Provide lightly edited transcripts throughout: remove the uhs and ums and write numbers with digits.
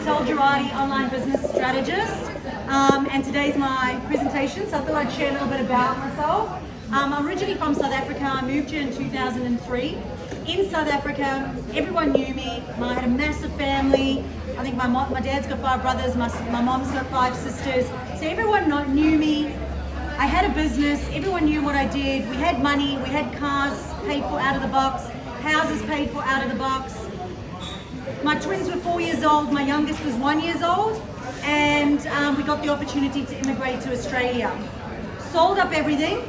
Chantal Gerardy, online business strategist, and today's my presentation, so I thought I'd share a little bit about myself. I'm originally from South Africa. I moved here in 2003. In South Africa, everyone knew me. I had a massive family. I think my dad's got 5 brothers, my mom's got 5 sisters, so everyone knew me. I had a business, everyone knew what I did. We had money, we had cars paid for out of the box, houses paid for out of the box. My twins were 4 years old, my youngest was 1 year old, and we got the opportunity to immigrate to Australia. Sold up everything,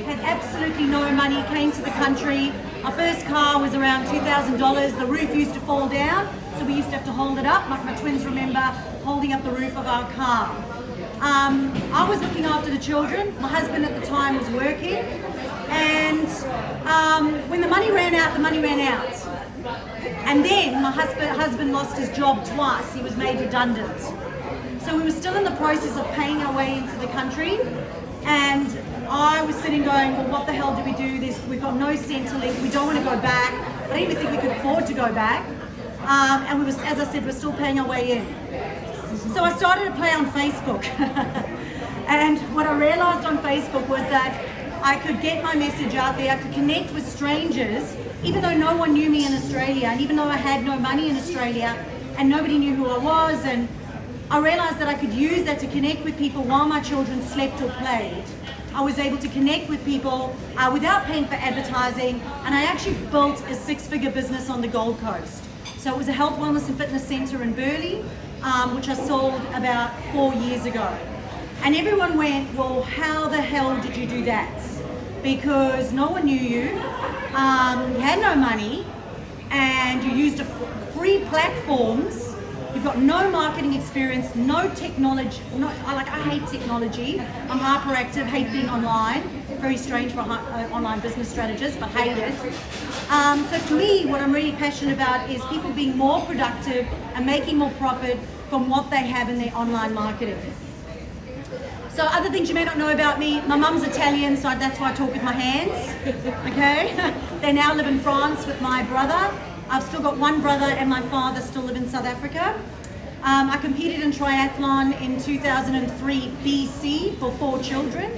had absolutely no money, came to the country. Our first car was around $2,000. The roof used to fall down, so we used to have to hold it up. My twins remember holding up the roof of our car. I was looking after the children. My husband at the time was working, and when the money ran out, the money ran out. And then my husband lost his job twice. He was made redundant. So we were still in the process of paying our way into the country, and I was sitting going, well, what the hell do we do? We've got no Centrelink. We don't want to go back. I don't even think we could afford to go back. And we was, as I said, we're still paying our way in. So I started to play on Facebook. And what I realized on Facebook was that I could get my message out there. I could connect with strangers, even though no one knew me in Australia, and even though I had no money in Australia, and nobody knew who I was. And I realized that I could use that to connect with people while my children slept or played. I was able to connect with people without paying for advertising, and I actually built a 6-figure business on the Gold Coast. So it was a health, wellness and fitness center in Burleigh, which I sold about 4 years ago. And everyone went, well, how the hell did you do that? Because no one knew you, you had no money, and you used free platforms. You've got no marketing experience, no technology. I hate technology. I'm hyperactive, hate being online. Very strange for an online business strategist, but hate it. So for me, what I'm really passionate about is people being more productive and making more profit from what they have in their online marketing. So other things you may not know about me, my mum's Italian, so that's why I talk with my hands, okay? They now live in France with my brother. I've still got one brother, and my father still live in South Africa. I competed in triathlon in 2003 BC for 4 children,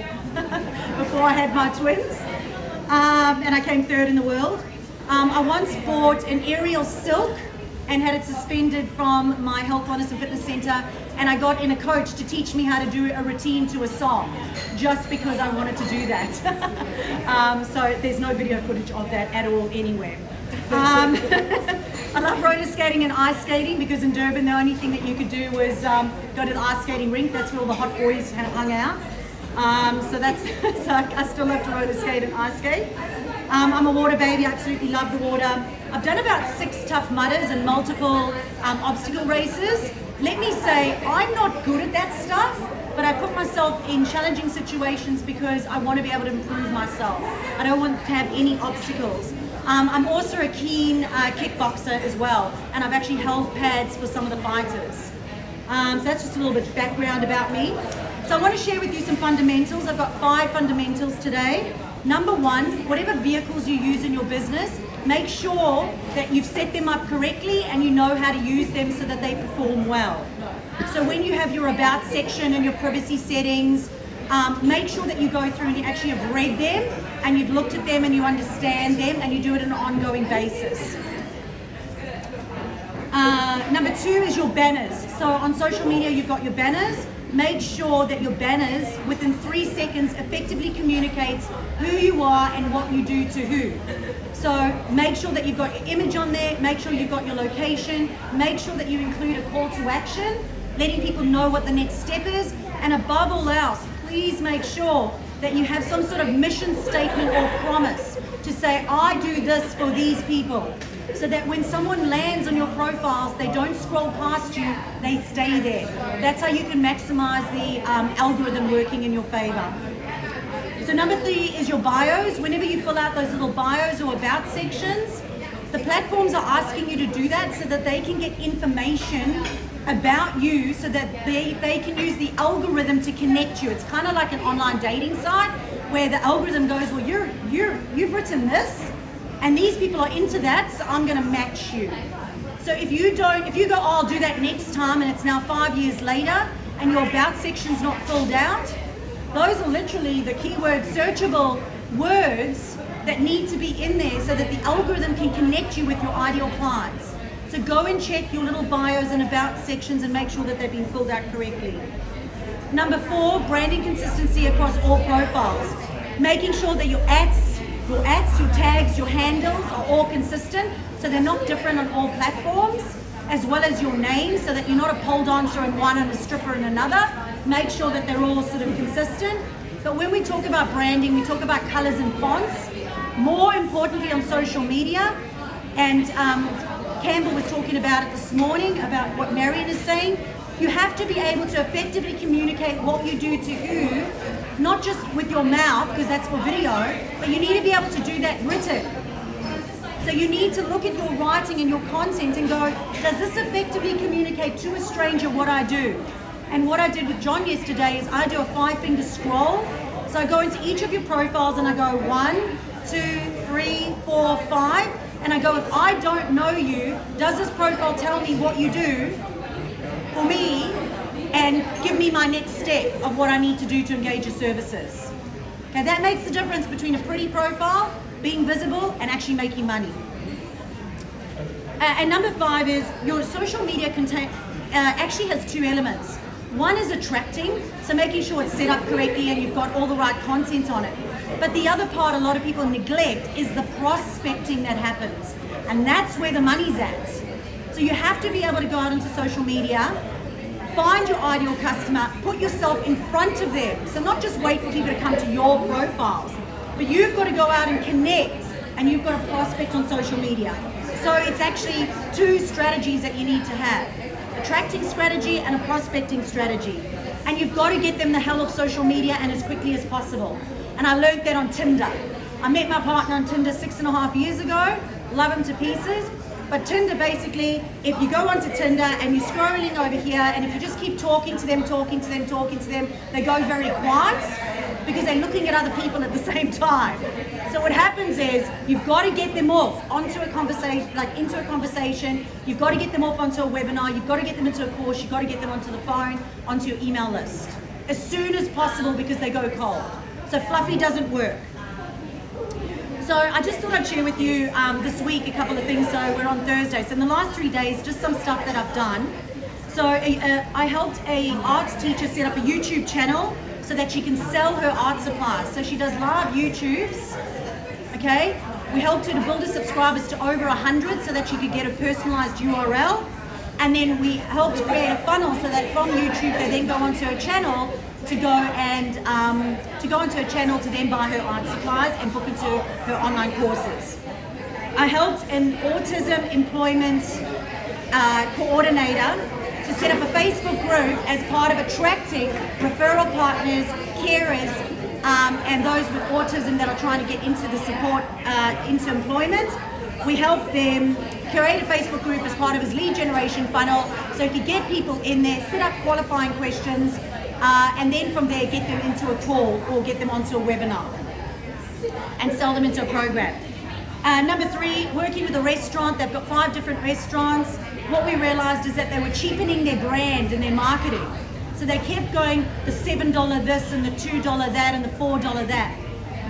before I had my twins, and I came 3rd in the world. I once bought an aerial silk and had it suspended from my health, wellness and fitness center, and I got in a coach to teach me how to do a routine to a song, just because I wanted to do that. So there's no video footage of that at all anywhere. I love roller skating and ice skating, because in Durban the only thing that you could do was go to the ice skating rink. That's where all the hot boys hung out. So I still love to roller skate and ice skate. I'm a water baby. I absolutely love the water. I've done about 6 Tough Mudders and multiple obstacle races. Let me say, I'm not good at that stuff, but I put myself in challenging situations because I want to be able to improve myself. I don't want to have any obstacles. I'm also a keen kickboxer as well, and I've actually held pads for some of the fighters. So that's just a little bit of background about me. So I want to share with you some fundamentals. I've got 5 fundamentals today. Number 1, whatever vehicles you use in your business, make sure that you've set them up correctly and you know how to use them so that they perform well. So when you have your about section and your privacy settings, make sure that you go through and you actually have read them and you've looked at them and you understand them, and you do it on an ongoing basis. Number 2 is your banners. So on social media you've got your banners. Make sure that your banners within 3 seconds effectively communicates who you are and what you do to who. So make sure that you've got your image on there, make sure you've got your location, make sure that you include a call to action, letting people know what the next step is, and above all else, please make sure that you have some sort of mission statement or promise to say, I do this for these people, so that when someone lands on your profiles, they don't scroll past you, they stay there. That's how you can maximize the algorithm working in your favor. So number 3 is your bios. Whenever you fill out those little bios or about sections, the platforms are asking you to do that so that they can get information about you, so that they can use the algorithm to connect you. It's kind of like an online dating site where the algorithm goes, well, you've written this, and these people are into that, so I'm going to match you. So if you go, oh, I'll do that next time, and it's now 5 years later, and your about section's not filled out, those are literally the keyword searchable words that need to be in there so that the algorithm can connect you with your ideal clients. So go and check your little bios and about sections and make sure that they've been filled out correctly. Number 4, branding consistency across all profiles. Making sure that your ads, your tags, your handles are all consistent, so they're not different on all platforms, as well as your name, so that you're not a pole dancer in one and a stripper in another. Make sure that they're all sort of consistent. But when we talk about branding, we talk about colors and fonts. More importantly on social media, and Campbell was talking about it this morning, about what Marion is saying, you have to be able to effectively communicate what you do to who, not just with your mouth, because that's for video, but you need to be able to do that written. So you need to look at your writing and your content and go, does this effectively communicate to a stranger what I do? And what I did with John yesterday is I do a 5-finger scroll. So I go into each of your profiles and I go 1, 2, 3, 4, 5, and I go, if I don't know you, does this profile tell me what you do for me and give me my next step of what I need to do to engage your services? Okay, that makes the difference between a pretty profile, being visible, and actually making money. And number 5 is your social media actually has 2 elements. One is attracting, so making sure it's set up correctly and you've got all the right content on it. But the other part a lot of people neglect is the prospecting that happens. And that's where the money's at. So you have to be able to go out into social media, find your ideal customer, put yourself in front of them. So not just wait for people to come to your profiles, but you've got to go out and connect, and you've got to prospect on social media. So it's actually 2 strategies that you need to have. Attracting strategy and a prospecting strategy. And you've got to get them the hell of social media and as quickly as possible. And I learned that on Tinder. I met my partner on Tinder 6.5 years ago, love him to pieces. But Tinder basically, if you go onto Tinder and you're scrolling over here, and if you just keep talking to them, they go very quiet because they're looking at other people at the same time. So what happens is you've got to get them off onto a conversation, into a conversation. You've got to get them off onto a webinar. You've got to get them into a course. You've got to get them onto the phone, onto your email list as soon as possible because they go cold. So fluffy doesn't work. So I just thought I'd share with you this week a couple of things. So we're on Thursday. So in the last 3 days, just some stuff that I've done. So I helped an arts teacher set up a YouTube channel so that she can sell her art supplies. So she does live YouTubes, okay? We helped her to build her subscribers to over 100 so that she could get a personalized URL. And then we helped create a funnel so that from YouTube they then go onto her channel to go onto her channel to then buy her art supplies and book into her online courses. I helped an autism employment coordinator to set up a Facebook group as part of attracting referral partners, carers, and those with autism that are trying to get into the support, into employment. We helped them curate a Facebook group as part of his lead generation funnel so he could get people in there, set up qualifying questions, and then from there get them into a call or get them onto a webinar and sell them into a program. Number 3, working with a restaurant. They've got 5 different restaurants. What we realized is that they were cheapening their brand and their marketing. So they kept going the $7 this and the $2 that and the $4 that.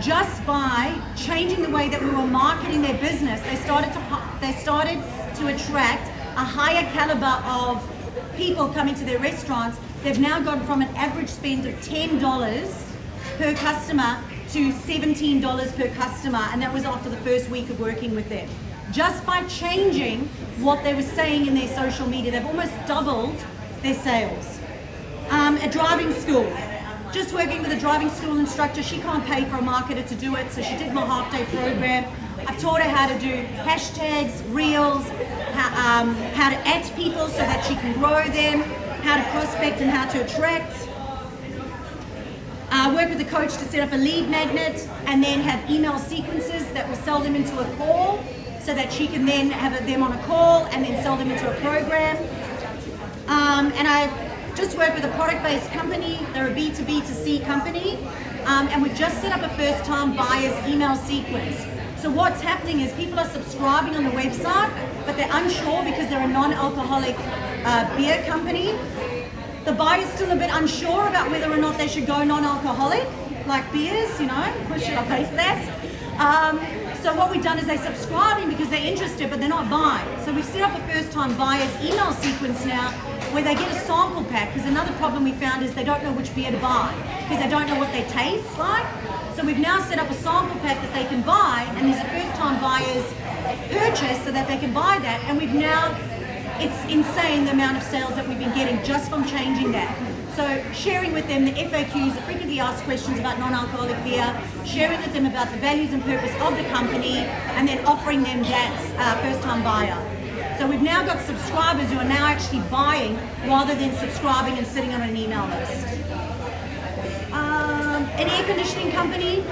Just by changing the way that we were marketing their business, they started to attract a higher caliber of people coming to their restaurants. They've now gone from an average spend of $10 per customer to $17 per customer, and that was after the first week of working with them. Just by changing what they were saying in their social media, they've almost doubled their sales. A driving school. Just working with a driving school instructor. She can't pay for a marketer to do it, so she did my half-day program. I've taught her how to do hashtags, reels, how to add people so that she can grow them, how to prospect and how to attract. Work with a coach to set up a lead magnet and then have email sequences that will sell them into a call so that she can then have them on a call and then sell them into a program. And I just work with a product-based company. They're a B2B2C company. And we just set up a first-time buyer's email sequence. So what's happening is people are subscribing on the website, but they're unsure because they're a non-alcoholic beer company. The buyer's still a bit unsure about whether or not they should go non-alcoholic, like beers, you know, should I pay for that? So what we've done is they're subscribing because they're interested, but they're not buying. So we've set up a first-time buyers email sequence now where they get a sample pack, because another problem we found is they don't know which beer to buy because they don't know what they taste like. So we've now set up a sample pack that they can buy, and there's a first-time buyers purchase so that they can buy that, and we've now, it's insane the amount of sales that we've been getting just from changing that. So sharing with them the FAQs, the frequently asked questions about non-alcoholic beer, sharing with them about the values and purpose of the company, and then offering them that first-time buyer. So we've now got subscribers who are now actually buying rather than subscribing and sitting on an email list. An air conditioning company,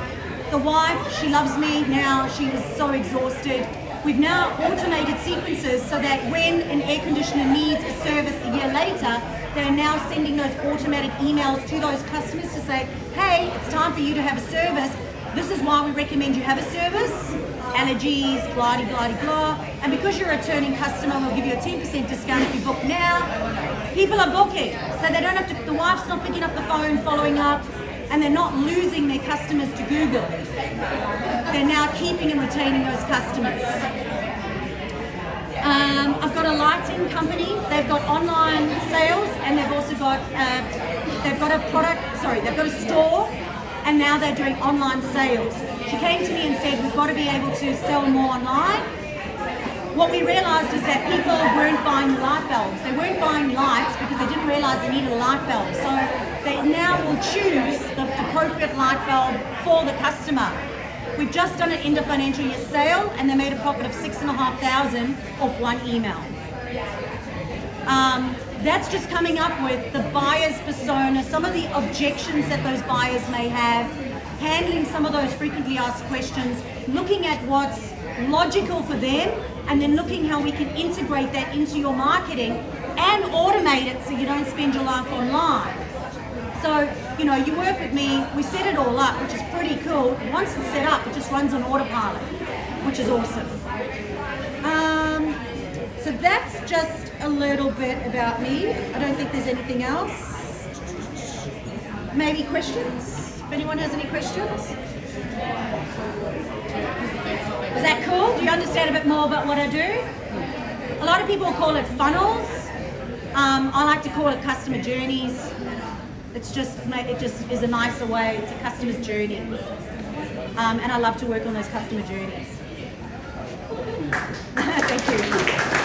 the wife, she loves me now, she is so exhausted. We've now automated sequences so that when an air conditioner needs a service a year later, they're now sending those automatic emails to those customers to say, hey, it's time for you to have a service. This is why we recommend you have a service. Allergies, blah, blah, blah. And because you're a returning customer, we'll give you a 10% discount if you book now. People are booking, so they don't have to, the wife's not picking up the phone, following up, and they're not losing their customers to Google. They're now keeping and retaining those customers. I've got a lighting company. They've got online sales, and they've also got they've got a store, and now they're doing online sales. She came to me and said, we've got to be able to sell more online. What we realized is that people weren't buying light bulbs. They weren't buying lights because they didn't realize they needed a light bulb. So they now will choose the appropriate light bulb for the customer. We've just done an end of financial year sale, and they made a profit of $6,500 off one email. That's just coming up with the buyer's persona, some of the objections that those buyers may have, handling some of those frequently asked questions, looking at what's logical for them, and then looking how we can integrate that into your marketing and automate it so you don't spend your life online. So, you know, you work with me, we set it all up, which is pretty cool. Once it's set up, it just runs on autopilot, which is awesome. So that's just a little bit about me. I don't think there's anything else. Maybe questions? If anyone has any questions? Is that cool? Do you understand a bit more about what I do? A lot of people call it funnels. I like to call it customer journeys. It just is a nicer way. It's a customer's journey. And I love to work on those customer journeys. Thank you.